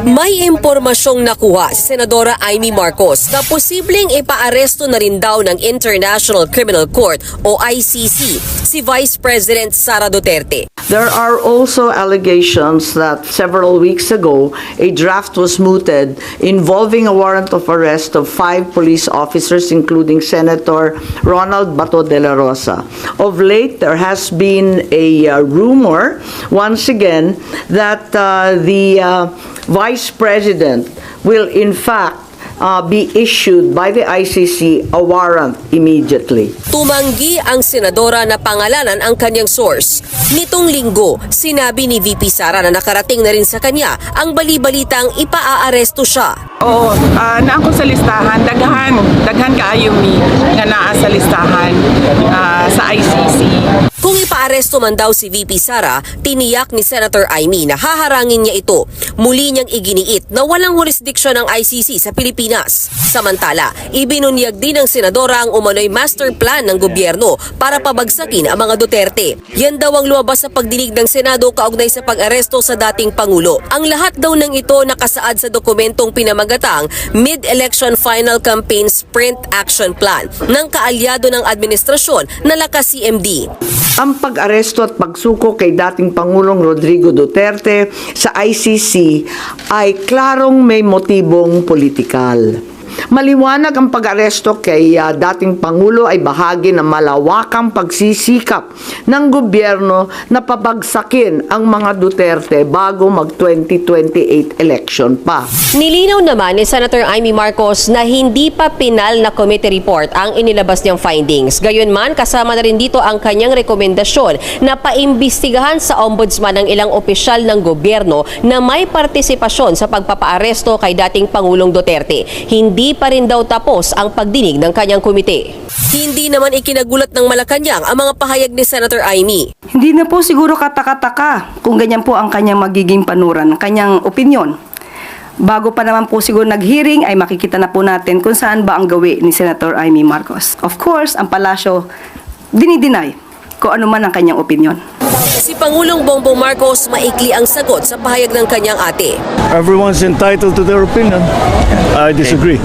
May impormasyong nakuha si Senadora Amy Marcos na posibleng ipaaresto na rin daw ng International Criminal Court o ICC si Vice President Sara Duterte. There are also allegations that several weeks ago, a draft was mooted involving a warrant of arrest of 5 police officers, including Senator Ronald Bato de la Rosa. Of late, there has been a rumor, once again, that the Vice President will in fact be issued by the ICC a warrant immediately. Tumanggi ang senadora na pangalanan ang kanyang source. Nitong linggo, sinabi ni VP Sara na nakarating na rin sa kanya ang bali-balitang ipaaaresto siya. Oo, na ako sa listahan, daghan kaayo mi nga naa sa listahan sa ICC. Kung ipaaresto man daw si VP Sara, tiniyak ni Senator Amy na haharangin niya ito. Muli niyang iginiit na walang jurisdiksyon ng ICC sa Pilipinas. Samantala, ibinunyag din ng senadora ang umano'y master plan ng gobyerno para pabagsakin ang mga Duterte. Yan daw ang lumabas sa pagdinig ng Senado kaugnay sa pag-aresto sa dating Pangulo. Ang lahat daw ng ito nakasaad sa dokumentong pinamagatang Mid-Election Final Campaign Sprint Action Plan ng kaalyado ng administrasyon na lakas CMD. Ang pag-aresto at pagsuko kay dating Pangulong Rodrigo Duterte sa ICC ay klarong may motibong politikal. Maliwanag ang pag-aresto kay dating Pangulo ay bahagi ng malawakang pagsisikap ng gobyerno na pabagsakin ang mga Duterte bago mag-2028 election pa. Nilinaw naman ni Senator Amy Marcos na hindi pa pinal na committee report ang inilabas niyang findings. Gayunman, kasama na rin dito ang kanyang rekomendasyon na paimbestigahan sa ombudsman ng ilang opisyal ng gobyerno na may partisipasyon sa pagpapaaresto kay dating Pangulong Duterte. Hindi pa rin daw tapos ang pagdinig ng kanyang komite. Hindi naman ikinagulat ng Malacanang ang mga pahayag ni Senator Amy. Hindi na po siguro kataka-taka kung ganyan po ang kanyang magiging panuran, kanyang opinyon. Bago pa naman po siguro nag-hearing ay makikita na po natin kung saan ba ang gawi ni Senator Amy Marcos. Of course, ang palasyo dinideny kung ano man ang kanyang opinyon. Si Pangulong Bongbong Marcos maikli ang sagot sa pahayag ng kanyang ate. Everyone's entitled to their opinion. I disagree.